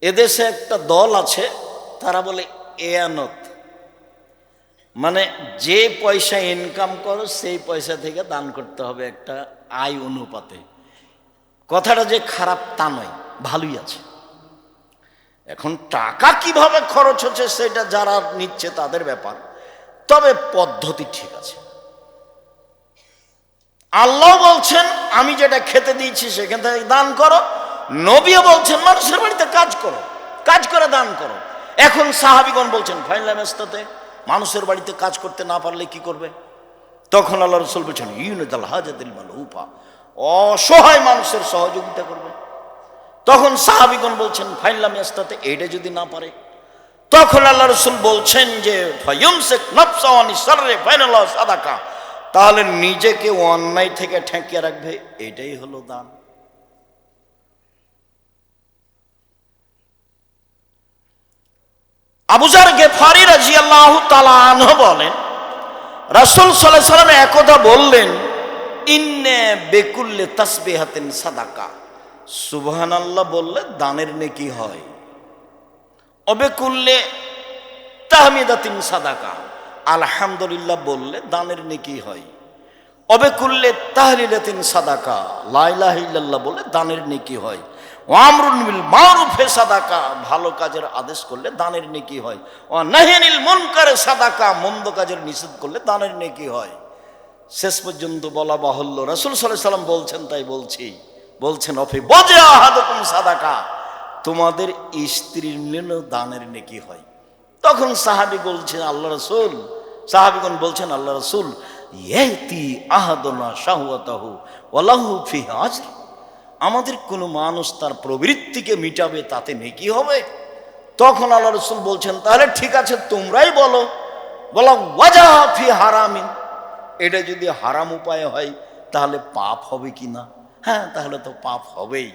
এদেশে একটা দল আছে, তারা বলে এয়ানত, মানে যে পয়সা ইনকাম করো সেই পয়সা থেকে দান করতে হবে একটা আয় অনুপাতে। কথাটা যে খারাপ তা নয়, ভালোই আছে। এখন টাকা কিভাবে খরচ হচ্ছে সেটা যারা নিচ্ছে তাদের ব্যাপার, তবে পদ্ধতি ঠিক আছে। আল্লাহ বলছেন আমি যেটা খেতে দিয়েছি সেখান থেকে দান করো, নবীও বলছেন মানুষের বাড়িতে কাজ করো, কাজ করে দান করো। এখন সাহাবীগণ বলছেন ফাইনলামেস্তাতে মানুষের বাড়িতে কাজ করতে না পারলে কি করবে? তখন আল্লাহ রাসূল বলছেন ইউনাদাল হাজাতিল মালহুফা, অসহায় মানুষের সহযোগিতা করবে। তখন সাহাবীগণ বলছেন ফাইনলামেস্তাতে এইটা যদি না পারে, তখন আল্লাহ রাসূল বলছেন যে ফায়ুমসিক নাফসাহু আনি শাররি ফাইনাল্লাহ সাদাকা, তাহলে নিজেকে অন্যায় থেকে ঠেকিয়ে রাখবে, এটাই হলো দান। আবু যার গেফারি রাদিয়াল্লাহু তাআলা আনহু বলেন রাসূল সাল্লাল্লাহু আলাইহি ওয়াসাল্লাম একদা বললেন ইন্নে বিকুল্লি তাসবিহাতিন সাদাকা, সুবহানাল্লাহ বললে দানের নেকি হয়, অবিকুল্লি তাহমিদাতিন সাদাকা, আলহামদুলিল্লাহ বললে দানের নেকি হয়, অবিকুল্লি তাহলিলাতিন সাদাকা, লা ইলাহা ইল্লাল্লাহ বললে দানের নেকি হয়, আমরুন বিল মারুফে সাদাকা, ভালো কাজের আদেশ করলে দানের নেকি হয়, ওয়া নাহিয়ানিল মুনকারে সাদাকা, মন্দ কাজের নিষেধ করলে দানের নেকি হয়। শেষ পর্যন্ত বলা বাহুল্য, রাসূল সাল্লাল্লাহু আলাইহি ওয়াসাল্লাম বলছেন তাই বলছি, বলছেন অফি বজে আহাদুকুম সাদাকা, তোমাদের স্ত্রীর নিলেও দানের নেকি হয়। তখন সাহাবী বলছেন আল্লাহ রাসূল, সাহাবীগণ বলছেন আল্লাহ রাসূল ইয়াতি আহাদুনা শাহওয়াতাহু ওয়ালাহু ফিহি আজর, আমাদের কোনো মানুষ তার প্রবৃত্তিকে মিটাবে তাতে নেকি হবে। তখন আল্লাহ রাসূল বলছেন তাহলে ঠিক আছে তোমরাই বলো, বলা ওয়াজা ফি হারামিন, এটা যদি হারাম উপায় হয় তাহলে পাপ হবে কি না? হ্যাঁ, তাহলে তো পাপ হবেই।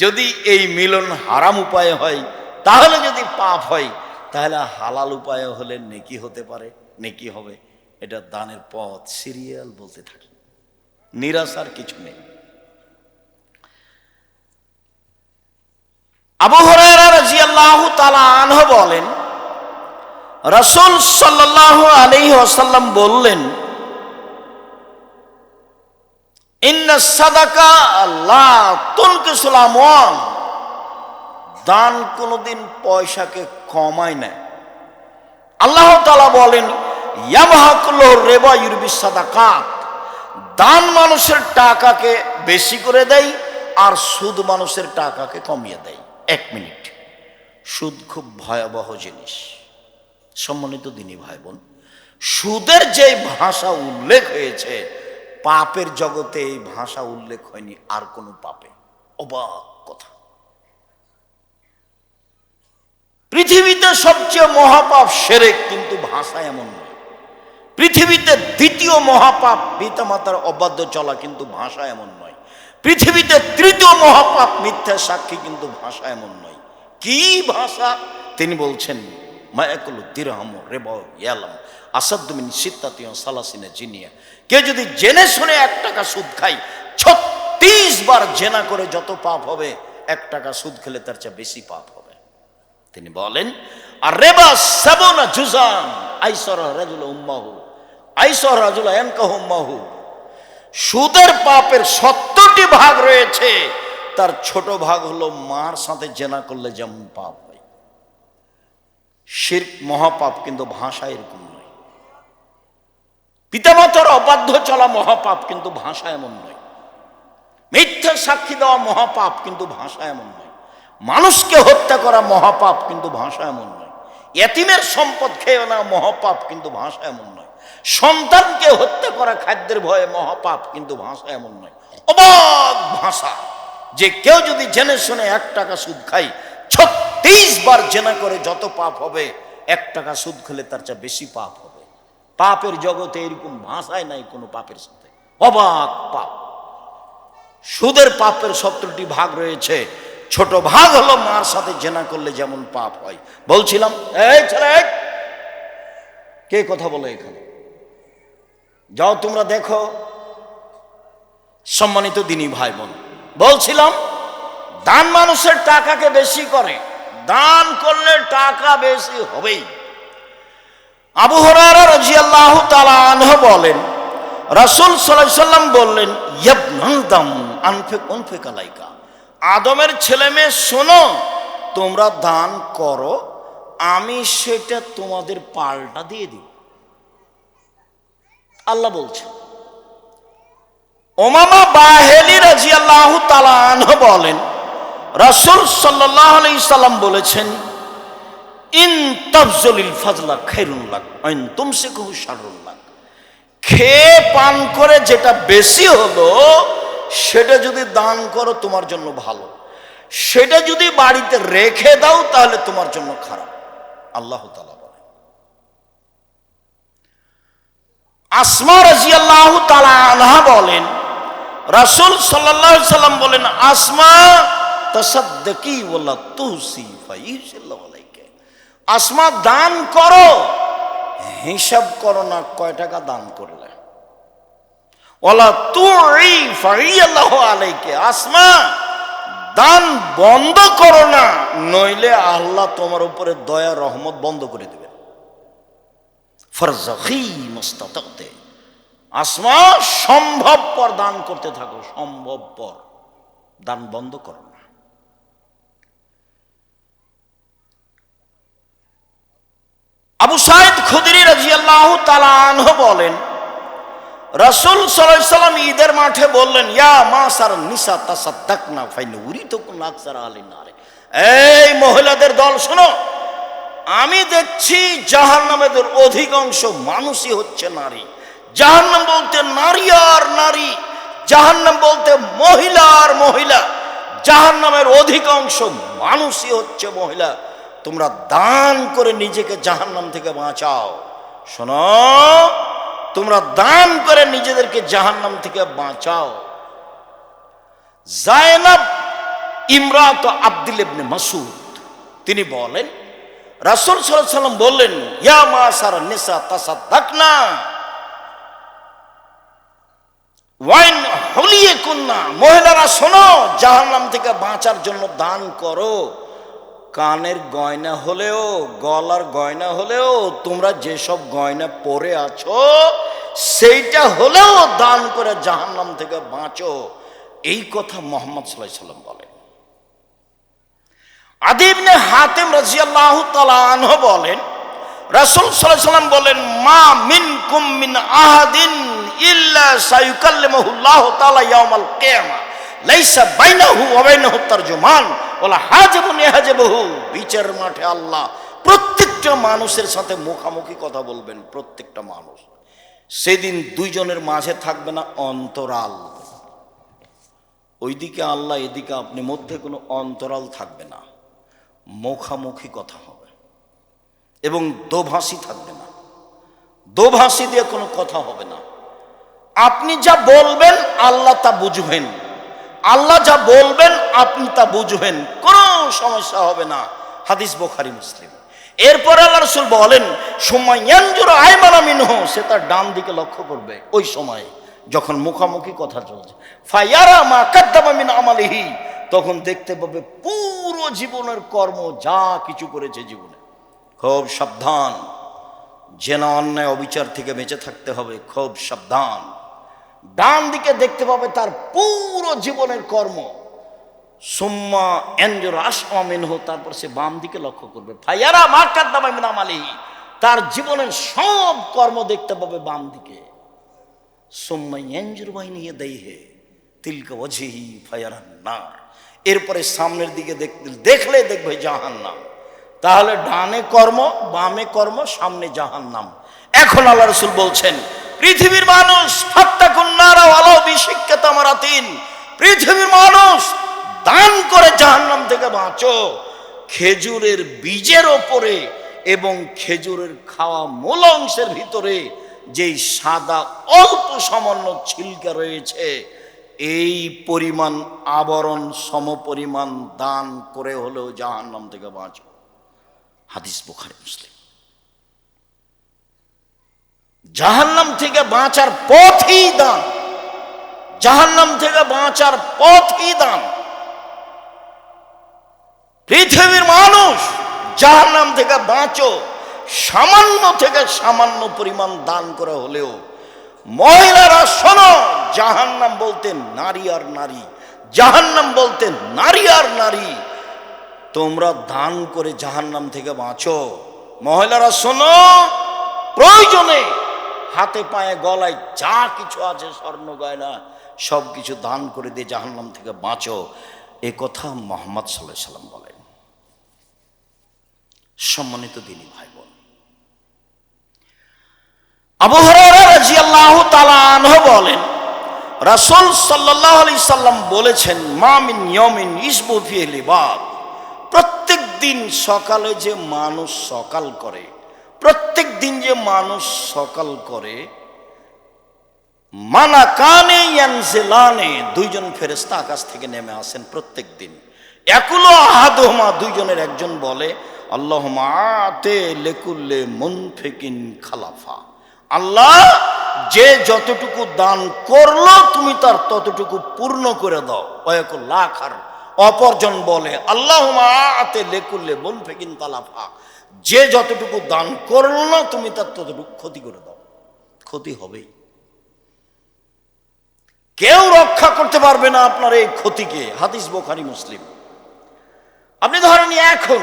যদি এই মিলন হারাম উপায়ে হয় তাহলে যদি পাপ হয়, তাহলে হালাল উপায়ে হলে নেকি হতে পারে, নেকি হবে। এটা দানের পথ সিরিয়াল বলতে থাকি, নিরাশার কিছু নেই। আবু হুরায়রা রাদিয়াল্লাহু তাআলা আনহু বলেন রাসূল সাল্লাল্লাহু আলাইহি ওয়াসাল্লাম বললেন ইন্না সাদাকা লা তুনকিসুল আমওয়াল, দান কোনদিন পয়সাকে কমায় না। আল্লাহ তাআলা বলেন ইয়ামহাকুল রিবা ইউরবিস সাদাকাত, দান মানুষের টাকাকে বেশি করে দেয় আর সুদ মানুষের টাকাকে কমিয়ে দেয়। এক মিনিট, সুদ খুব ভয়াবহ জিনিস। সম্মানিত দিনী ভাই বোন, সুদের যে ভাষা উল্লেখ হয়েছে পাপের জগতে এই ভাষা উল্লেখ হয়নি আর কোন পাপে। অবাক কথা, পৃথিবীতে সবচেয়ে মহাপাপ শিরক, কিন্তু ভাষা এমন নয়। পৃথিবীতে দ্বিতীয় মহাপাপ পিতামাতার অবাধ্য চলা, কিন্তু ভাষা এমন নয়। পৃথিবীতে তৃতীয় মহাপাপ মিথ্যা সাক্ষী, কিন্তু ভাষা এমন নয়। কি ভাষা? তিনি বলছেন মায়াকুলু দিরহাম রিবা ইয়ালাম আসাদ্দু মিন সিত্তাতি ওয়া সালাসিনা জিনিয়া, কেউ যদি জেনে শুনে 1 টাকা সুদ খায় 36 বার জেনা করে যত পাপ হবে, 1 টাকা সুদ খেলে তার চেয়ে বেশি পাপ হবে। তিনি বলেন আর রিবা সাবুনা জুজান আইসারা রাজুল উম্মাহু আইসারা রাজুল ইয়ানকাহু উম্মাহু, সুদের পাপের 70টি ভাগ রয়েছে, তার ছোট ভাগ হলো মার সাথে জেনা করলে যেমন পাপ হয়। শিরক মহাপাপ, কিন্তু ভাষা এরকম নয়। পিতামাতার অবাধ্য চলা মহাপাপ, কিন্তু ভাষা এমন নয়। মিথ্যা সাক্ষী দেওয়া মহাপাপ, কিন্তু ভাষা এমন নয়। মানুষকে হত্যা করা মহাপাপ, কিন্তু ভাষা এমন নয়। এতিমের সম্পদ খেয়ে নেওয়া মহাপাপ, কিন্তু ভাষা এমন নয়। সন্তানকে হত্যা করা খাদ্যের ভয়ে মহাপাপ, কিন্তু ভাষা এমন নয়। অবাক ভাষা, যে কেউ যদি জেনে শুনে 1 টাকা সুদ খায় 36 বার জেনা করে যত পাপ হবে, 1 টাকা সুদ খেলে তার চেয়ে বেশি পাপ হবে। পাপের জগতে এরকম ভাষায় নাই কোনো পাপের সাথে। অবাক পাপ। সুদের পাপের 70টি ভাগ রয়েছে, ছোট ভাগ হলো মার সাথে জেনা করলে যেমন পাপ হয়। বলছিলাম এই ছেলে, কে কথা বলে এখানে? যাও তোমরা দেখো। সম্মানিত দিনী ভাই বোন, বলছিলাম দান মানুষের টাকাকে বেশি করে, দান করলে টাকা বেশি হবেই। আবু হুরায়রা রাদিয়াল্লাহু তাআলা আনহু বলেন, রাসূল সাল্লাল্লাহু আলাইহি সাল্লাম বললেন, ইয়াবনাল দাম আনফিক আলাইকা, আদমের ছেলে মেয়ে শোনো, তোমরা দান করো, আমি সেটা তোমাদের পাল্টা দিয়ে দিব। আল্লাহ বলছেন। উমামা বাহিলি রাদিয়াল্লাহু তাআলা আনহু বলেন, রাসূল সাল্লাল্লাহু আলাইহি সাল্লাম বলেছেন, ইন তাবযুলিল ফাজলা খায়রুন লাক ওয়া ইন তুমসিকুহু শাররুন লাক, খেয়ে পান করে যেটা বেশি হলো সেটা যদি দান করো তোমার জন্য ভালো, সেটা যদি বাড়িতে রেখে দাও তাহলে তোমার জন্য খারাপ। আল্লাহ তাআলা বলেন। আসমা রাদিয়াল্লাহু তাআলা আনহা বলেন, রাসূল সাল্লাল্লাহু আলাইহি সাল্লাম বলেন, আসমা তাসাদ্দাকি ওয়ালা তুসি ফাইশাল্লাহু আলাইকা, আসমা দান করো, হিসাব করো না কয় টাকা দান করলে। ওয়ালা তুই ফাইশাল্লাহু আলাইকা, আসমা দান বন্ধ করো না, নইলে আল্লাহ তোমার উপরে দয়া রহমত বন্ধ করে দেবেন। ফারযাকি মুস্তাতাতে, আসমা সম্ভবপর দান করতে থাকো, সম্ভবপর দান বন্ধ করো না। আবু সাঈদ খুদরি রাদিয়াল্লাহু তাআলা আনহু বলেন, রাসূল সাল্লাল্লাহু আলাইহি সাল্লাম ঈদের মাঠে বললেন, ইয়া মাসার নিসা তাসাদ্দাকনা ফাইন উরিতুকুম আকসার আলিন নার, এই মহিলাদের দল শোনো, আমি দেখছি জাহান্নামের অধিকাংশ মানুষই হচ্ছে নারী। জাহান্নাম বলতে নারী আর নারী, জাহান্নাম বলতে মহিলা আর মহিলা, জাহান্নামের অধিকাংশ মানুষই হচ্ছে মহিলা। তোমরা দান করে নিজেকে জাহান্নাম থেকে বাঁচাও। শোনো, তোমরা দান করে নিজেদেরকে জাহান্নাম থেকে বাঁচাও। যায়েনব ইমরাত আব্দুল ইবনে মাসউদ তিনি বলেন, রাসূল সাল্লাল্লাহু আলাইহি সাল্লাম বললেন, ইয়া মাসার নিসা তাসাদ্দাকনা ওয়াইন হুলিয়াকুন্না, মহিলারা শোনো, জাহান্নাম থেকে বাঁচার জন্য দান করো। কানের গয়না হলেও, গলার গয়না হলেও, তোমরা যেসব গয়না পরে আছো সেইটা হলেও দান করে জাহান্নাম থেকে বাঁচো। এই কথা মুহাম্মদ সাল্লাল্লাহু আলাইহি সাল্লাম বলেন। আদী ইবনে হাতিম রাদিয়াল্লাহু তাআলা আনহু বলেন, রাসূল সাল্লাল্লাহু আলাইহি সাল্লাম বলেন, মা মিনকুম মিন আহাদিন ইল্লা সায়ুকাল্লিমুহুল্লাহু তাআলা ইয়াউমাল কিয়ামা লাইসা বাইনাহু ওয়া বাইনাহু তারজুমান ওয়ালা হাজিবুন ইয়াহজিবুহু, বিচারের মাঠে আল্লাহ প্রত্যেকটা মানুষের সাথে মুখামুখি কথা বলবেন। প্রত্যেকটা মানুষ সেদিন দুইজনের মাঝে থাকবে না অন্তরাল, ওইদিকে আল্লাহ এদিকে আপনি, মধ্যে কোনো অন্তরাল থাকবে না, মুখামুখি কথা হবে এবং দোভাষী থাকবে না, দোভাষী দিয়ে কোনো কথা হবে না। আপনি যা বলবেন আল্লাহ তা বুঝবেন, আল্লাহ যা বলবেন আপনি তা বুঝবেন, কোনো সমস্যা হবে না। হাদিস বুখারী মুসলিম। এরপর আল্লাহ রাসূল বলেন, সময় ইয়ানজুরু আইমানা মিনহু, সে তার ডান দিকে লক্ষ্য করবে ওই সময় যখন মুখামুখি কথা চলছে। ফায়ারা মা কাদ্দামা মিন আমালিহি, তখন দেখতে পাবে পুরো জীবনের কর্ম যা কিছু করেছে জীবনে। খুব সাবধান, জেনা অন্যায় অবিচার থেকে বেঁচে থাকতে হবে, খুব সাবধান। ডান দিকে দেখতে পাবে তার পুরো জীবনের কর্ম। সুম্মা এনজুর আসমা মিনহু, তারপর সে বাম দিকে লক্ষ্য করবে। ফায়ারা মা কাদ্দামা মিন আমালিহি, তার জীবনের সব কর্ম দেখতে পাবে বাম দিকে। সুম্মা ইয়ানজুর বাইনা ইয়াদাইহি তিলকা ওয়াজহি ফায়ারান নার, এরপরে সামনের দিকে দেখলে দেখবে জাহান্নাম। তাহলে ডানে কর্ম, বামে কর্ম, সামনে জাহান্নাম। এখন আল্লাহ রাসূল বলছেন, পৃথিবীর মানুষ ফাত্তাকুন নারা ওয়ালাউ বিশিক্কা তামারাতিন, পৃথিবীর মানুষ দান করে জাহান্নাম থেকে বাঁচো। খেজুরের বীজের ওপরে এবং খেজুরের খাওয়া মূল অংশের ভিতরে যেই সাদা অল্প সামান্য ছিলকা রয়েছে, এই পরিমাণ আবরণ সমপরিমাণ দান করে হলেও জাহান্নাম থেকে বাঁচো। হাদিস বুখারী মুসলিম। জাহান্নাম থেকে বাঁচার পথই দান, জাহান্নাম থেকে বাঁচার পথই দান। পৃথিবীর মানুষ, জাহান্নাম থেকে বাঁচো, সামান্য থেকে সামান্য পরিমাণ দান করে হলেও। মহিলারা শোনো, জাহান্নাম বলতে নারী আর নারী, জাহান্নাম বলতে নারী আর নারী। তোমরা দান করে জাহান্নাম থেকে বাঁচো। মহিলারা শোনো, প্রয়োজনে হাতে পায়ে গলায় যা কিছু আছে, স্বর্ণ গয়না সব কিছু দান করে দিয়ে জাহান্নাম থেকে বাঁচো। এ কথা মুহাম্মদ সাল্লাল্লাহু আলাইহি সাল্লাম বলেন। সম্মানিত দিনী ভাই বোন, আবু হুরায়রা রাদিয়াল্লাহু তাআলা আনহু বলেন, রাসূল সাল্লাল্লাহু আলাইহি সাল্লাম বলেছেন, মা মিন ইয়াউমিন ইসবু ফিহিল ইবাদ। প্রত্যেক দিন সকালে যে মানুষ সকাল করে, প্রত্যেক দিন যে মানুষ সকাল করে, মালাকানে ইয়ানজিলানে, দুইজন ফেরেশতা আকাশ থেকে নেমে আসেন প্রত্যেক দিন। একুলো আহাদুহুমা, দুইজনের একজন বলে, আল্লাহুম্মা আতে লিকুল্লি মুনফিকিন খালাফা। আল্লাহ, যে যতটুকু দান করলো তুমি তার ততটুকু পূর্ণ করে দাও। ওয়াকুল লাখার, অপরজন বলে, আল্লাহুম্মা আতে লিকুল্লি মুনফিকিন খালাফা, যে যতটুকু দান করলো না তুমি তার ততটুকু ক্ষতি করে দাও। ক্ষতি হবেই, কেউ রক্ষা করতে পারবে না আপনার এই ক্ষতিকে। হাদিস বুখারী মুসলিম। আপনি ধরেন এখন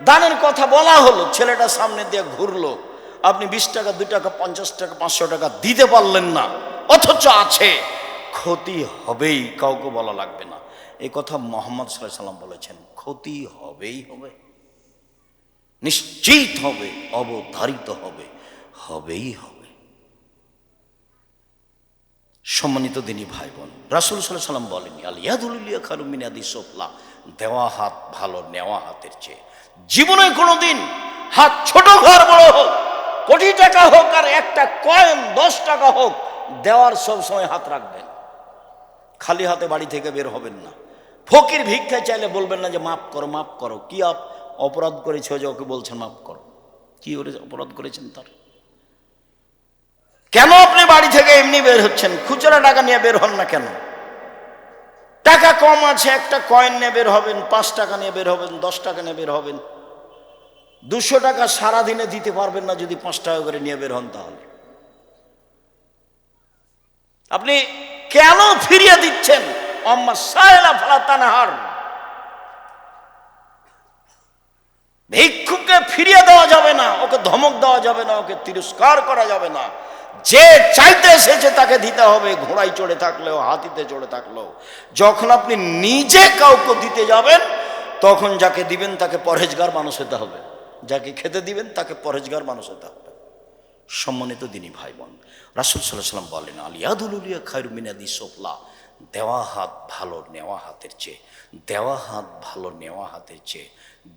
দানের কথা বলা হলো, ছেলেটা সামনে দিয়ে ঘুরলো, আপনি 20 টাকা, 2 টাকা, 50 টাকা, 500 টাকা দিতে পারলেন না, অথচ আছে, ক্ষতি হবেই, কাউকে বলা লাগবে না। এই কথা মুহাম্মদ সাল্লাল্লাহু আলাইহি সাল্লাম বলেছেন। ক্ষতি হবেই হবে, নিশ্চিত হবে, অবধারিত হবে, হবেই হবে। সম্মানিত দিনী ভাই বোন, রাসূল সাল্লাল্লাহু আলাইহি সাল্লাম বলেন, আল ইয়াদুল ইলিয়া খায়রুম মিন ইয়াদিস সুফলা, দেওয়া হাত ভালো নেওয়া হাতের চেয়ে। জীবনে কোনোদিন হাত ছোট ঘর বড় হোক, কোটি টাকা হোক আর একটা কয়েন 10 টাকা হোক, দেওয়ার সব সময় হাত রাখবেন। খালি হাতে বাড়ি থেকে বের হবেন না। ফকির ভিক্ষা চাইলে বলবেন না যে মাফ করো, মাফ করো। কি অপরাধ করেছে যে ওকে বলছেন মাফ করো? কি অপরাধ করেছেন তার? কেন আপনি বাড়ি থেকে এমনি বের হচ্ছেন? খুচরা টাকা নিয়ে বের হন না কেন? টাকা কম আছে, একটা কয়েন নিয়ে বের হবেন, 5 টাকা নিয়ে বের হবেন, 10 টাকা নিয়ে বের হবেন। 200 টাকা সারাদিনে দিতে পারবেন না যদি 5 টাকা করে নিয়ে বের হন। তাহলে আপনি কেন ফিরিয়ে দিচ্ছেন? আম্মা সাইলা ফালা তানহার, ভিক্ষুককে ফিরিয়ে দেওয়া যাবে না, ওকে ধমক দেওয়া যাবে না, ওকে তিরস্কার করা যাবে না। যে চাইতে এসেছে তাকে দিতে হবে, ঘোড়ায় চড়ে থাকলেও, হাতিতে চড়ে থাকলেও। যখন আপনি নিজে কাউকে দিতে যাবেন, তখন যাকে দিবেন তাকে পরহেজগার মানুষ হতে হবে, যাকে খেতে দিবেন তাকে পরহেজগার মানুষ হতে হবে। সম্মানিত দিনী ভাই বোন, রাসূল সাল্লাল্লাহু আলাইহি সাল্লাম বলেন, আল ইয়াদুল ইলিয়া খায়রুম মিন ইয়াদিস সুফলা, দেওয়া হাত ভালো নেওয়া হাতের চেয়ে। দেওয়া হাত ভালো নেওয়া হাতের চেয়ে।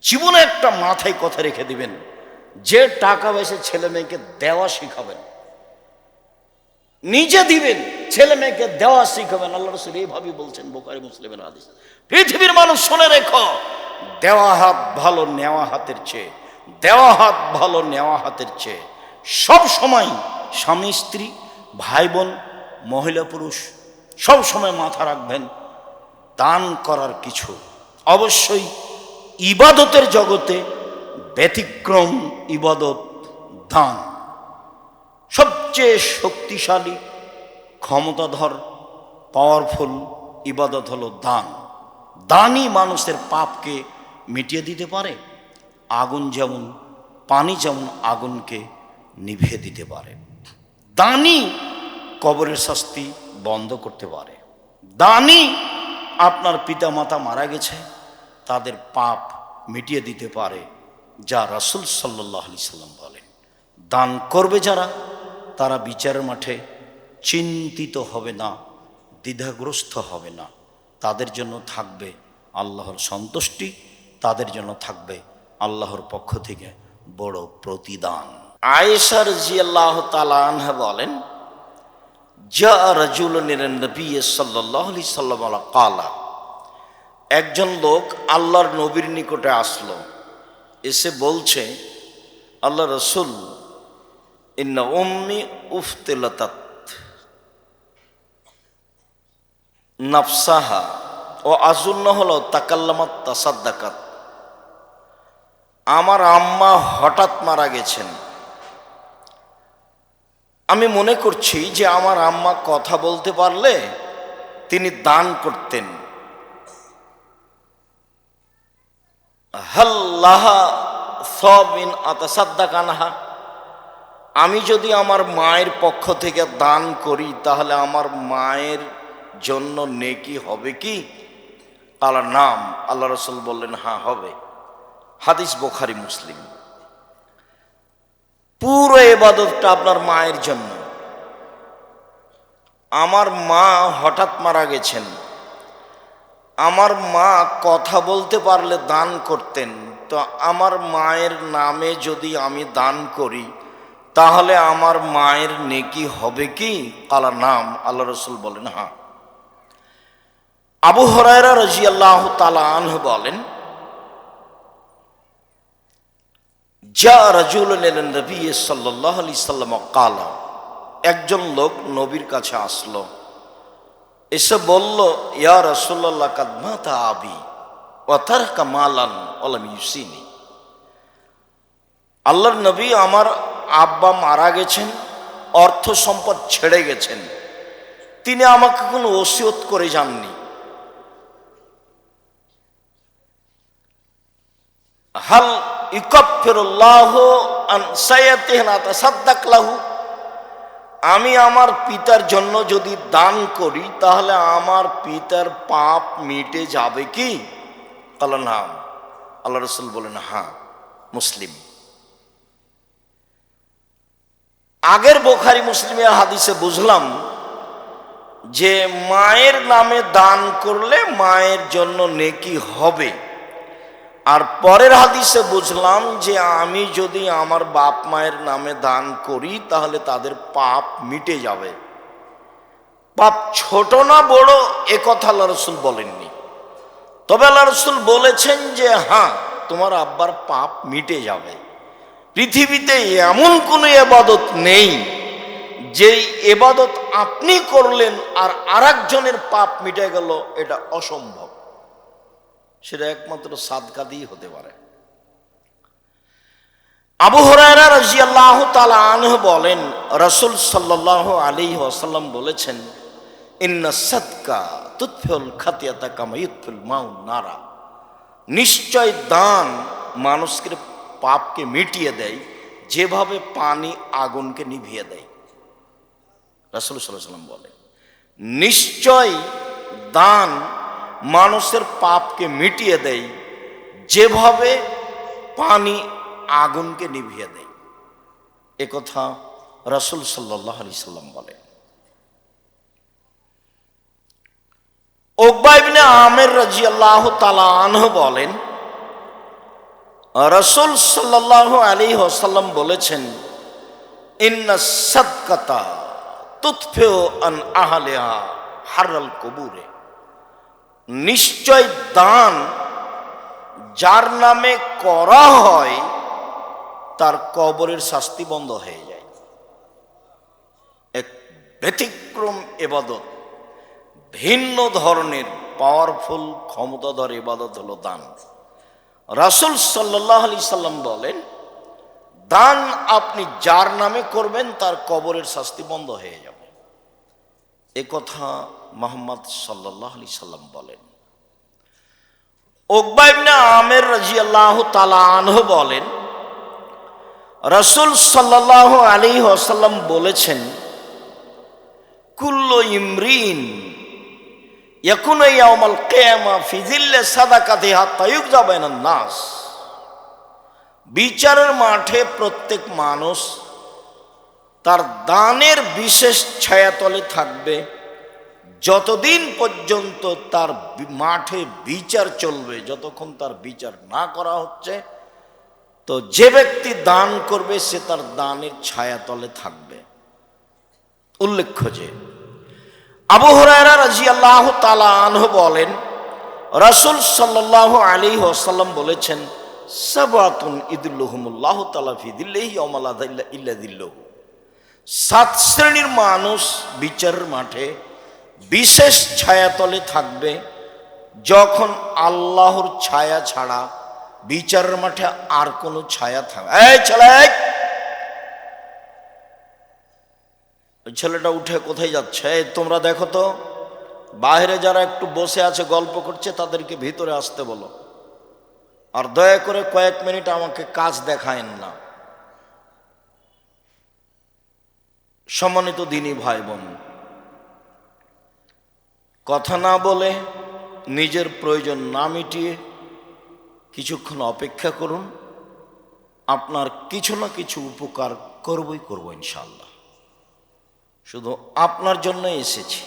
জীবনে একটা মাথায় কথা রেখে দিবেন, যে টাকা পয়সা ছেলে মেয়েকে দেওয়া শিখাবেন, নিজে দিবেন, ছেলে মেয়েকে দেওয়া শিখাবেন। আল্লাহ রাসূল এইভাবেই বলছেন, বুখারী মুসলিমের হাদিস। পৃথিবীর মানুষ শুনে রেখো, দেওয়া হাত ভালো নেওয়া হাতের চেয়ে। দেওয়া হাত ভালো নেওয়া হাতের চেয়ে। সব সময় স্বামী স্ত্রী, ভাই বোন, মহিলা পুরুষ সব সময় মাথা রাখবেন, দান করার কিছু অবশ্যই ইবাদতের জগতে ব্যতিক্রম ইবাদত দান। সবচেয়ে শক্তিশালী, ক্ষমতাধর, পাওয়ারফুল ইবাদত হলো দান। দানই মানুষের পাপকে মিটিয়ে দিতে পারে। আগুন যেমন, পানি যেমন আগুনকে নিভিয়ে দিতে পারে। দানই কবরের শাস্তি বন্ধ করতে পারে। দানই আপনার পিতা মাতা মারা গেছে তাদের পাপ মিটিয়ে দিতে পারে, যা রাসূল সাল্লাল্লাহু আলাইহি সাল্লাম বলেন। দান করবে যারা, তারা বিচারের মাঠে চিন্তিত হবে না, দ্বিধাগ্রস্ত হবে না। তাদের জন্য থাকবে আল্লাহর সন্তুষ্টি, তাদের জন্য থাকবে আল্লাহর পক্ষ থেকে বড় প্রতিদান। আয়েশা রাদিয়াল্লাহু তাআলা আনহা বলেন, জা রাজুলুন ইলা নবী সাল্লাল্লাহু আলাইহি সাল্লাম ক্বালা, একজন লোক আল্লাহর নবীর নিকটে আসলো, এসে বলছে, আল্লাহ রাসূল, ইন্না উম্মি উফতিলাতাত নাফসাহা ও আজুন্নাহু লাউ তাকাল্লামাত তাসাদ্দাকাত আমার আম্মা হঠাৎ মারা গেছেন। আমি মনে করছি যে আমার আম্মা কথা বলতে পারলে তিনি দান করতেন। হাল্লাহা সবিন আতাসাদ্দাকানহা, আমি যদি আমার মায়ের পক্ষ থেকে দান করি তাহলে আমার মায়ের জন্য নেকি হবে কি? আল্লাহর নাম, আল্লাহ রাসূল বললেন হ্যাঁ হবে। হাদিস বুখারী মুসলিম। পুরো ইবাদতটা আপনার মায়ের জন্য। আমার মা হঠাৎ মারা গেছেন, আমার মা কথা বলতে পারলে দান করতেন, তো আমার মায়ের নামে যদি আমি দান করি তাহলে আমার মায়ের নেকি হবে কি? আল্লাহর নাম, আল্লাহ রাসূল বলেন হ্যাঁ। আবু হুরায়রা রাদিয়াল্লাহু তাআলা আনহু বলেন, যা রাজুলুন ইলা নবী সাল্লাল্লাহু আলাইহি সাল্লাম ক্বালা, একজন লোক নবীর কাছে আসলো, এসে বলল, ইয়া রাসূলুল্লাহ কাদ মাতা আবি ওয়া তারাকা মালান ওয়া লাম ইউসিনি। আল্লাহর নবী, আমার আব্বা মারা গেছেন, অর্থ সম্পদ ছেড়ে গেছেন, তিনি আমাকে কোনো ওসিয়ত করে যাননি। হাল ইকাফিরুল্লাহু আন সাইয়্যাতিহি আতাসাদ্দাক লাহু, আমি আমার পিতার জন্য যদি দান করি তাহলে আমার পিতার পাপ মিটে যাবে কি? আল্লাহর নাম, আল্লাহ রাসূল বলেন হ্যাঁ। মুসলিম। আগের বুখারী মুসলিমের হাদিসে বুঝলাম যে মায়ের নামে দান করলে মায়ের জন্য নেকি হবে, আর পরের হাদিসে বুঝলাম যে আমি যদি আমার বাপ মায়ের নামে দান করি তাহলে তাদের পাপ মিটে যাবে। পাপ ছোট না বড় এ কথা আল্লাহ রাসূল বলেননি, তবে আল্লাহ রাসূল বলেছেন যে হ্যাঁ তোমার আব্বার পাপ মিটে যাবে। পৃথিবীতে এমন কোনো ইবাদত নেই যে ইবাদত আপনি করলেন আর আরেকজনের পাপ মিটে গেল, এটা অসম্ভব। সেটা একমাত্র সাদকা দিয়ে হতে পারে। আবু হুরায়রা রাদিয়াল্লাহু তাআলা আনহু বলেন, রাসূল সাল্লাল্লাহু আলাইহি ওয়াসাল্লাম বলেছেন, ইন্না সাদকা তুতফিউল খাতিয়াতা কামা ইউতফিল মাউ নারা, নিশ্চয় দান মানুষের পাপকে মিটিয়ে দেয় যেভাবে পানি আগুনকে নিভিয়ে দেয়। রাসূল সাল্লাল্লাহু আলাইহি ওয়াসাল্লাম বলেন, নিশ্চয় দান মানুষের পাপকে মিটিয়ে দেয় যেভাবে পানি আগুনকে নিভিয়ে দেয়। এ কথা রাসূল সাল্লাল্লাহু আলাইহি সাল্লাম বলেন। উকবা ইবনে আমির রাদিয়াল্লাহু তাআলা আনহু বলেন, রাসূল সাল্লাল্লাহু আলাইহি ওয়াসাল্লাম বলেছেন, ইন্না সাদকাতা তুতফিউ আন আহলিহা হাররাল কুবুরে, নিশ্চয় দান যার নামে করা হয় তার কবরের শাস্তি বন্ধ হয়ে যায়। এক ব্যতিক্রম ইবাদত, ভিন্ন ধরনের পাওয়ারফুল ক্ষমতাধর ইবাদত হলো দান। রাসূল সাল্লাল্লাহু আলাইহি সাল্লাম বলেন, দান আপনি যার নামে করবেন তার কবরের শাস্তি বন্ধ হয়ে যাবে। এ কথা মুহাম্মদ সাল্লাল্লাহু আলাইহি সাল্লাম বলেন। উকবা ইবনে আমির রাদিয়াল্লাহু তাআলা আনহু বলেন, রাসূল সাল্লাল্লাহু আলাইহি ওয়াসাল্লাম বলেছেন, কুল্লু ইমরিন ইয়াকুনু ইয়াউমাল কিয়ামা ফি যিল্লি সাদাকাতিহি হাত্তা ইউকযা বাইনান নাস, বিচারের মাঠে প্রত্যেক মানুষ তার দানের বিশেষ ছায়াতলে থাকবে যতদিন পর্যন্ত তার মাঠে বিচার চলবে। যতক্ষণ তার বিচার না করা হচ্ছে, তো যে ব্যক্তি দান করবে সে তার দানের ছায়াতলে থাকবে। উল্লেখ্য যে আবু হুরায়রা রাদিয়াল্লাহু তাআলা আনহু বলেন, রাসূল সাল্লাল্লাহু আলাইহি ওয়াসাল্লাম বলেছেন, সাবাতুন ইদুল্লুহুমুল্লাহু তাআলা ফি যিল্লিহি ইয়াওমা লা যিল্লা ইল্লা যিল্লুহু, 7 শ্রেণীর মানুষ বিচারের মাঠে বিশেষ ছায়াতলে থাকবে যখন আল্লাহর ছায়া ছাড়া বিচারের মাঠে আর কোনো ছায়া থাকবে। এই ছেলে, ওই ছেলেটা উঠে কোথায় যাচ্ছে? এই তোমরা দেখো তো, বাইরে যারা একটু বসে আছে গল্প করছে তাদেরকে ভিতরে আসতে বলো, আর দয়া করে কয়েক মিনিট আমাকে কাজ দেখায়েন না। সম্মানিত দিনী ভাই বোন, কথা না বলে, নিজের প্রয়োজন না মিটিয়ে কিছুক্ষণ অপেক্ষা করুন, আপনার কিছু না কিছু উপকার করবই করব ইনশাআল্লাহ। শুধু আপনার জন্য এসেছি।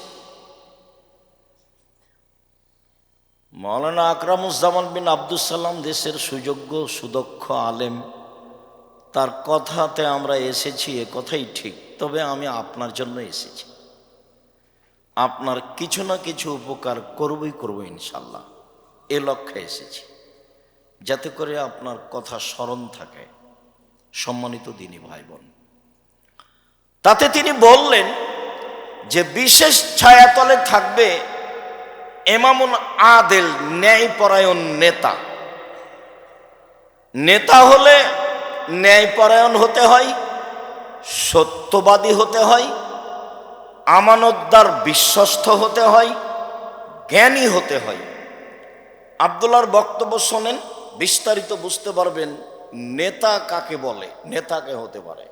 মাওলানা আকরামুজ্জামান বিন আব্দুস সালাম দেশের সুযোগ্য সুদক্ষ আলেম, তার কথাতে আমরা এসেছি, এ কথাই ঠিক। তবে আমি আপনার জন্য এসেছি, আপনার কিছু না কিছু উপকার করবই করব ইনশাআল্লাহ। এ লক্ষ্যে এসেছি, যাতে করে আপনার কথা স্মরণ থাকে। সম্মানিত দিনী ভাই বোন, তাতে তিনি বললেন যে বিশেষ ছায়াতলে থাকবে ইমামুন আদেল, ন্যায়পরায়ণ নেতা। নেতা হলে ন্যায়পরায়ণ হতে হয়, সত্যবাদী হতে হয়, আমানতদার বিশ্বস্ত হতে হয়, জ্ঞানী হতে হয়। আব্দুল্লাহর বক্তব্য শোনেন, বিস্তারিত বুঝতে পারবেন নেতা কাকে বলে, নেতাকে হতে পারে।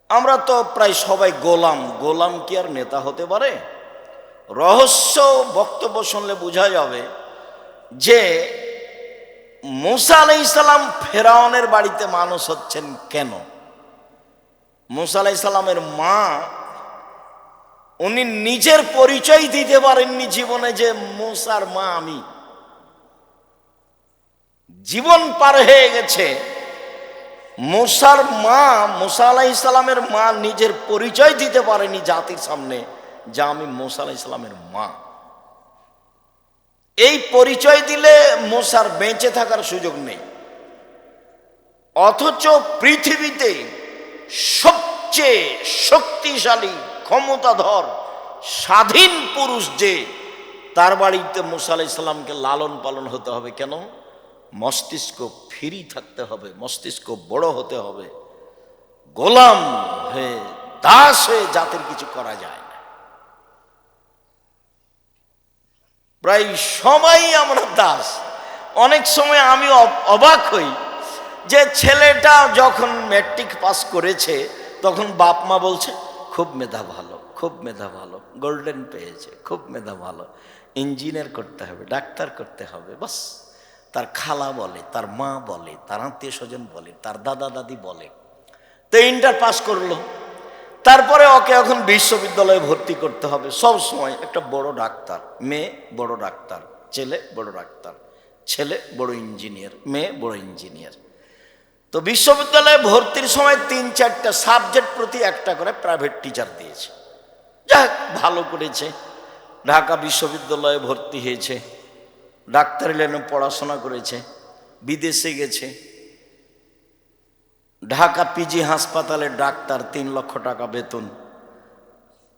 আমরা তো প্রায় সবাই গোলাম, গোলাম কি আর নেতা হতে পারে? রহস্য বক্তব্য শুনলে বোঝা যাবে যে মূসা আলাইহিস সালাম ফেরাউনের বাড়িতে মানুষ হচ্ছেন কেন। মূসা আলাইহিস সালামের মা, উনি নিজের পরিচয় দিতে পারেননি জীবনে যে মূসার মা আমি। জীবন পার হয়ে গেছে, মূসার মা, মূসা আলাইহিস সালামের মা নিজের পরিচয় দিতে পারেনি জাতির সামনে যে আমি মূসা আলাইহিস সালামের মা। এই পরিচয় দিলে মূসার বেঁচে থাকার সুযোগ নেই। অথচ পৃথিবীতে সবচেয়ে শক্তিশালী, ক্ষমতাধর, স্বাধীন পুরুষ যে, তার বাড়িতে মূসা আলাইহিস সালামকে লালন পালন হতে হবে কেন? মস্তিষ্ক ফ্রি থাকতে হবে, মস্তিষ্ক বড় হতে হবে। গোলাম হয়ে, দাস হয়ে জাতির কিছু করা যায় না। প্রায় সবাই আমরা দাস। অনেক সময় আমি অবাক হই যে ছেলেটা যখন ম্যাট্রিক পাস করেছে তখন বাপ মা বলছে খুব মেধা ভালো, খুব মেধা ভালো, গোল্ডেন পেয়েছে, খুব মেধা ভালো, ইঞ্জিনিয়ার করতে হবে, ডাক্তার করতে হবে। বাস তার খালা বলে, তার মা বলে, তার আত্মীয় স্বজন বলে, তার দাদা দাদি বলে। তো ইন্টার পাস করলো, তারপরে ওকে এখন বিশ্ববিদ্যালয়ে ভর্তি করতে হবে। সব সময় একটা বড় ডাক্তার, মেয়ে বড় ডাক্তার, ছেলে বড় ডাক্তার, ছেলে বড় ইঞ্জিনিয়ার, মেয়ে বড় ইঞ্জিনিয়ার। তো বিশ্ববিদ্যালয়ে ভর্তির সময় 3-4টা সাবজেক্ট প্রতি একটা করে প্রাইভেট টিচার দিয়েছে। যাক, ভালো করেছে, ঢাকা বিশ্ববিদ্যালয়ে ভর্তি হয়েছে, ডাক্তারি লাইনে পড়াশোনা করেছে, বিদেশে গেছে, ঢাকা পিজি হাসপাতালের ডাক্তার, 3 লক্ষ টাকা বেতন।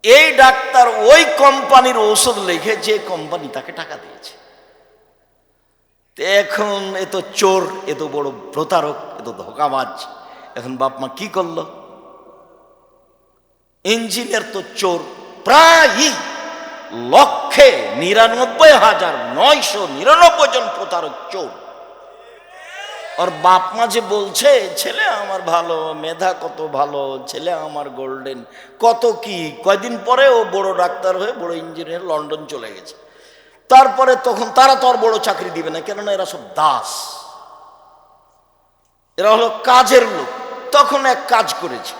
এই ডাক্তার ওই কোম্পানির ঔষধ লিখে যে কোম্পানি তাকে টাকা দিয়েছে। এখন এ তো চোর, এ তো বড় প্রতারক, এ তো ধোঁকাবাজ। এখন বাপ মা কি করলো? ইঞ্জিনিয়ার তো চোর, প্রায় 1,99,999 জন প্রতারক চোর। আর বাপ মা যে বলছে ছেলে আমার ভালো, মেধা কত ভালো, ছেলে আমার গোল্ডেন, কত কি, কয়দিন পরে ও বড় ডাক্তার হয়ে বড় ইঞ্জিনিয়ার লন্ডন চলে গেছে। তারপরে তখন তারা তো আর বড় চাকরি দিবে না, কেননা এরা সব দাস, এরা হলো কাজের লোক। তখন এক কাজ করেছে,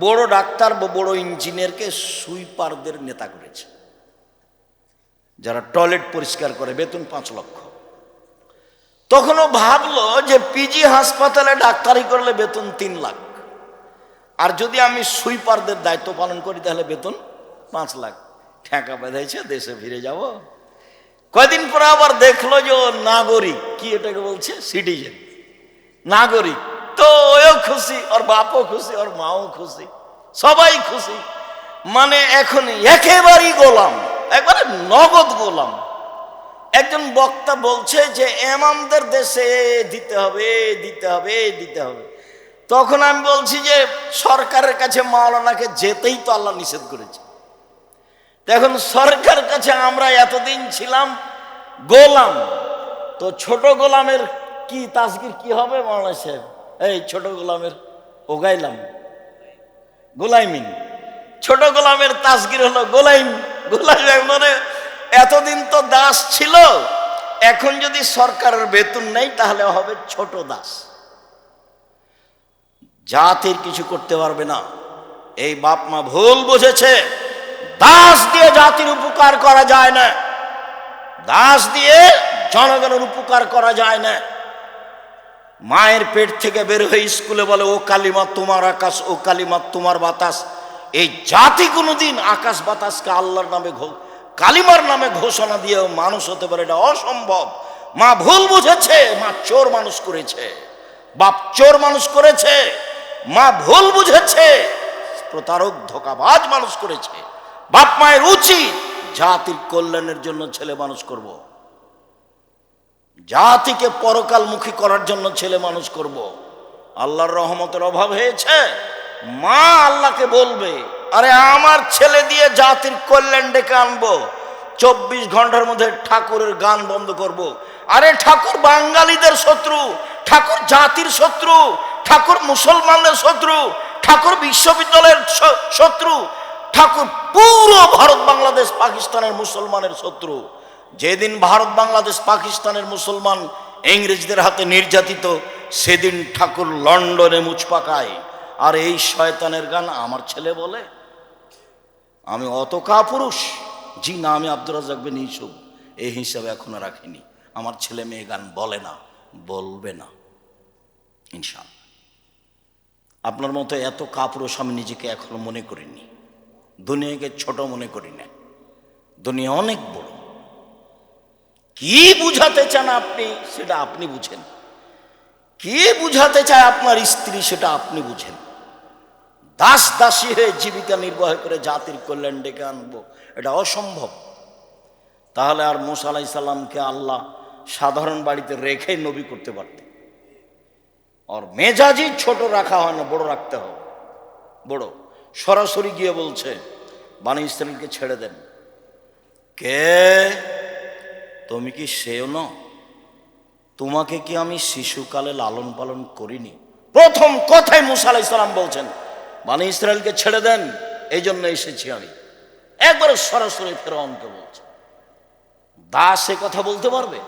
বড় ডাক্তার বা বড় ইঞ্জিনিয়ারকে সুইপারদের নেতা করেছে, যারা টয়লেট পরিষ্কার করে, বেতন 5 লক্ষ। তখনও ভাবলো যে পিজি হাসপাতালে ডাক্তারি করলে বেতন 3 লাখ, আর যদি আমি সুইপারদের দায়িত্ব পালন করি তাহলে বেতন 5 লাখ। ঠেকা বেঁধেছে, দেশে ফিরে যাব। কয়দিন পরে আবার দেখলো যে ও নাগরিক, কি এটাকে বলছে, সিটিজেন, নাগরিক। তো ওও খুশি, ওর বাপও খুশি, ওর মাও খুশি, সবাই খুশি। মানে এখন একেবারেই গোলাম, একবারে নগদ গোলাম। একজন বক্তা বলছে যে ইমামদের দেশে দিতে হবে দিতে হবে দিতে হবে। তখন আমি বলছি যে সরকারের কাছে মাওলানাকে যেতেই তো আল্লাহ নিষেধ করেছে। এখন সরকারের কাছে আমরা এতদিন ছিলাম গোলাম, তো ছোট গোলামের কি তাসগির কি হবে মাওলানা সাহেব? এই ছোট গোলামের ওগাইলাম গোলাইমিন, ছোট গোলামের তাসগির হলো গোলাইম। গোলাইম মানে এতদিন তো দাস ছিল, এখন যদি সরকারের বেতন নেই তাহলে হবে ছোট দাস। জাতির কিছু করতে পারবে না, এই বাপ মা ভুল বুঝেছে। দাস দিয়ে জাতির উপকার করা যায় না, দাস দিয়ে জনগণের উপকার করা যায় না। মায়ের পেট থেকে বের হয়ে স্কুলে বলে ও কালিমা তোমার আকাশ, ও কালিমা তোমার বাতাস। এই জাতি কোনোদিন আকাশ বাতাসকে আল্লাহর নামে কালিমার নামে ঘোষণা দিয়েও মানুষ হতে পারে, এটা অসম্ভব। মা ভুল বুঝেছে, মা চোর মানুষ করেছে, বাপ চোর মানুষ করেছে, মা ভুল বুঝেছে, প্রতারক ধোঁকাবাজ মানুষ করেছে। বাপ মায়ের উচিত জাতির কল্যাণের জন্য ছেলে মানুষ করব, জাতিকে পরকালমুখী করার জন্য ছেলে মানুষ করব। আল্লাহর রহমতের অভাব হয়েছে, মা আল্লাহকে বলবে আরে আমার ছেলে দিয়ে জাতির কল্যাণ ডেকে আনবো, 24 ঘন্টার মধ্যে ঠাকুরের গান বন্ধ করব। আরে ঠাকুর বাঙালিদের শত্রু, ঠাকুর জাতির শত্রু, ঠাকুর মুসলমানদের শত্রু, ঠাকুর বিশ্ববিদ্যালয়ের শত্রু, ঠাকুর পুরো ভারত বাংলাদেশ পাকিস্তানের মুসলমানের শত্রু। যেদিন ভারত বাংলাদেশ পাকিস্তানের মুসলমান ইংরেজদের হাতে নির্যাতিত, সেদিন ঠাকুর লন্ডনে মুচ পাকায়। আর এই শয়তানের গান আমার ছেলে বলে? আমি অত কাপুরুষ? জি না, আমি আব্দুর রাজ্জাক বিন ইউসুফ এই হিসাবে এখনো রাখিনি। আমার ছেলে মেয়ে গান বলে না, বলবে না ইনশাআল্লাহ। আপনার মতো এত কাপুরুষ আমি নিজেকে এখনো মনে করিনি। দুনিয়াকে ছোট মনে করি না, দুনিয়া অনেক বড়। কি বুঝাতে চান আপনি সেটা আপনি বুঝেন, কি বুঝাতে চায় আপনার স্ত্রী সেটা আপনি বুঝেন। দাস দাসী হয়ে জীবিকা নির্বাহ করে জাতির কল্যাণ ডেকে আনবো, এটা অসম্ভব। তাহলে আর মুসা আলাইহিস সালামকে আল্লাহ সাধারণ বাড়িতে রেখে নবী করতে পারতেন। আর মেজাজি ছোট রাখা হয় না, বড় রাখতে হবে। বড় সরাসরি গিয়ে বলছে বনী ইসরাইলকে ছেড়ে দেন। কে তুমি? কি সেও না? তোমাকে কি আমি শিশুকালে লালন পালন করিনি? প্রথম কথাই মুসা আলাইহিস সালাম বলছেন বনী ইসরাইলকে ছেড়ে দেন, এই জন্য এসেছি আমি। একবারে সরাসরি ফেরাউনকে বলছে। দাস এ কথা বলতে পারবে?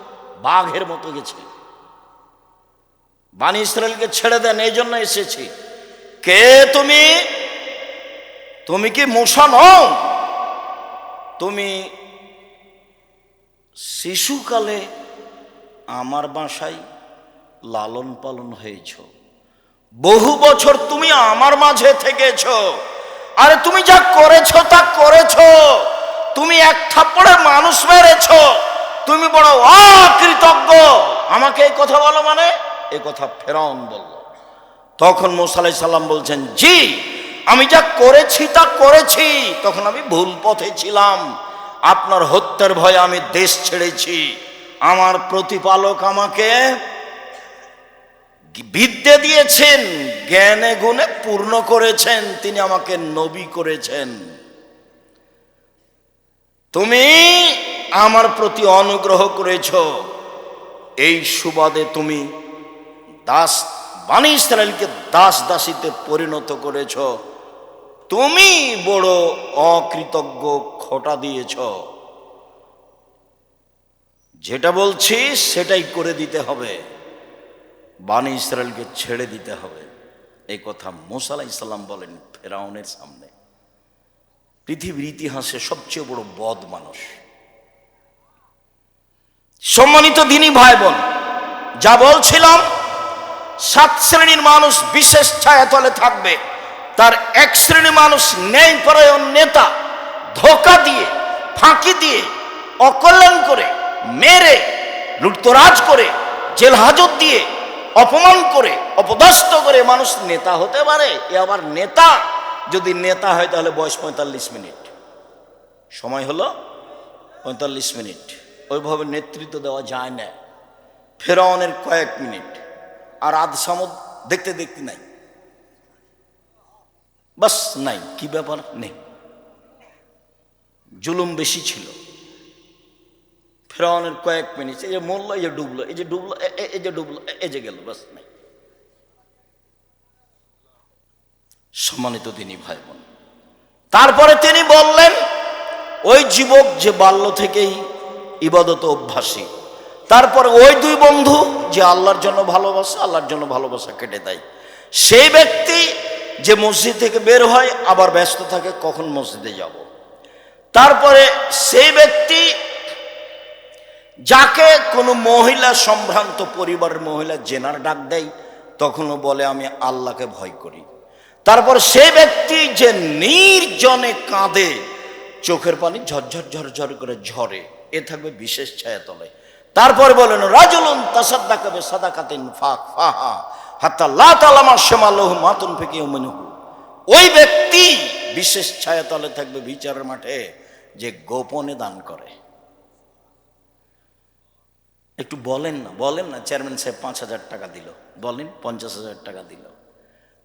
বাঘের মতো গেছে। বনী ইসরাইলকে ছেড়ে দেন, এই জন্য এসেছি। কে তুমি? তুমি কি মূসা নও? তুমি শিশুকালে আমার বাসায় লালন পালন হয়েছ, বহু বছর তুমি আমার মাঝে থেকেছ। আরে তুমি যা করেছ তা করেছ, তুমি এক থাপ্পড়ে মানুষ মেরেছ, তুমি বড় অকৃতজ্ঞ। আমাকে এই কথা বলো মানে? এই কথা ফেরাউন বলল। তখন মুসা আলাইহিস সালাম বলছেন জি, আমি যা করেছি তা করেছি, তখন আমি ভুল পথে ছিলাম। আপনার হত্যার ভয়ে আমি দেশ ছেড়েছি। আমার প্রতিপালক আমাকে বিদ্যে দিয়েছেন, জ্ঞানে গুণে পূর্ণ করেছেন, তিনি আমাকে নবী করেছেন। তুমি আমার প্রতি অনুগ্রহ করেছ, এই সুবাদে তুমি দাস বনী ইসরাইলকে দাস দাসীতে পরিণত করেছ। তুমি বড় অকৃতজ্ঞ, খোঁটা দিয়েছ। যেটা বলছি সেটাই করে দিতে হবে, বনী ইসরাইলকে ছেড়ে দিতে হবে। এই কথা মুসা আলাইহিস সালাম বলেন ফেরাউনের সামনে। পৃথিবীর ইতিহাসে সবচেয়ে বড় বদ মানুষ। সম্মানিত দ্বীনি ভাই বোন, যা বলছিলাম 7 শ্রেণীর মানুষ বিশেষ ছায়াতলে থাকবে। তার 1 শ্রেণীর মানুষ ন্যায়পরায়ণ নেতা, ধোঁকা দিয়ে, ফাঁকি দিয়ে, অকল্যাণ করে, মেরে, লুটতরাজ করে, জেল হাজত দিয়ে, অপমান করে, অপদস্থ করে মানুষ নেতা হতে পারে। এ আবার নেতা? যদি নেতা হয় তাহলে বয়স 45 মিনিট, সময় হলো 45 মিনিট। ওইভাবে নেতৃত্ব দেওয়া যায় না। ফেরাউনের কয়েক মিনিট আর আধ সামুদ দেখতে দেখতে নাই, বাস নাই, কি ব্যাপার নেই, জুলুম বেশি ছিল। ফেরাউনের কয়েক মিনিট, এই যে মরলো, এই যে ডুবলো, এই যে ডুবলো, এই যে ডুবলো, এই যে গেল, বাস নাই। সম্মানিত দিনী ভাই বোন, তারপরে তিনি বললেন, ওই যুবক যে বাল্য থেকেই ইবাদত অভ্যাসী, তারপরে ওই দুই বন্ধু যে আল্লাহর জন্য ভালোবাসা, আল্লাহর জন্য ভালোবাসা কেটে দেয়, সেই ব্যক্তি যে মসজিদ থেকে বের হয় আবার ব্যস্ত থাকে কখন মসজিদে যাব। তারপরে সেই ব্যক্তি যাকে কোনো মহিলা, সম্ভ্রান্ত পরিবারের মহিলা জেনার ডাক দেয়, তখনও বলে আমি আল্লাহকে ভয় করি। তারপর সেই ব্যক্তি যে নির্জনে কাঁদে, চোখের পানি ঝরঝর ঝরঝর করে ঝরে, এ থাকবে বিশেষ ছায়াতলে। তারপর বলেন রাজুলুন তাসাদ্দাকা বিসাদাকাতিন ফাহা হাত্তা লা তালামা শিমালুহু মা তুনফিকু ইয়ামিনুহু, ওই ব্যক্তি বিশেষ ছায়াতলে থাকবে বিচারের মাঠে যে গোপনে দান করে। একটু বলেন না চেয়ারম্যান সাহেব 5,000 টাকা দিল, বলেন 50,000 টাকা দিল,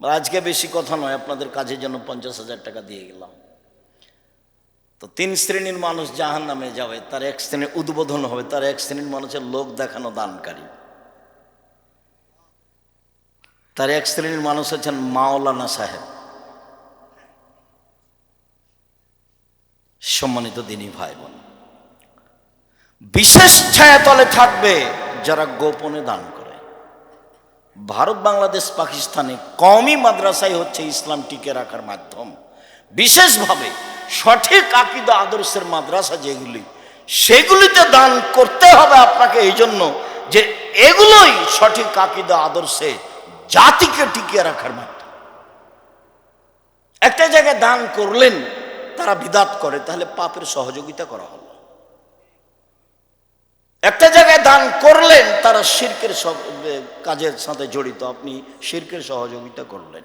আজকে বেশি কথা নয়, আপনাদের কাজের জন্য 50,000 টাকা দিয়ে গেলাম। তো 3 শ্রেণীর মানুষ জাহান্নামে যাবে, তার এক শ্রেণীর উদ্বোধন হবে, তার এক শ্রেণীর মানুষের লোক দেখানো দানকারী, তার এক শ্রেণীর মানুষ হচ্ছেন মাওলানা সাহেব। সম্মানিত দিনী ভাই বোন, বিশেষ ছায়াতলে থাকবে যারা গোপনে দান করে। ভারত, বাংলাদেশ, পাকিস্তানে কওমি মাদ্রাসায় হচ্ছে ইসলাম টিকে রাখার মাধ্যম। বিশেষভাবে সঠিক আকীদা আদর্শের মাদ্রাসা যেগুলি, সেগুলিতে দান করতে হবে আপনাকে, এই জন্য যে এগুলোই সঠিক আকীদা আদর্শে জাতিকে টিকিয়ে রাখার মাধ্যম। একটা জায়গায় দান করলেন, তারা বিদাত করে, তাহলে পাপের সহযোগিতা করা হলো। একটা জায়গায় দান করলেন, তারা শিরকের কাজের সাথে জড়িত, আপনি শিরকের সহযোগিতা করলেন।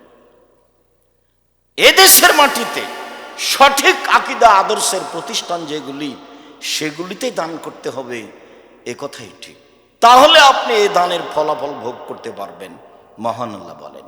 এদেশের মাটিতে সঠিক আকীদা আদর্শের প্রতিষ্ঠান যেগুলি, সেগুলিতেই দান করতে হবে, এ কথাই ঠিক। তাহলে আপনি এই দানের ফলাফল ভোগ করতে পারবেন। মহান আল্লাহ বলেন।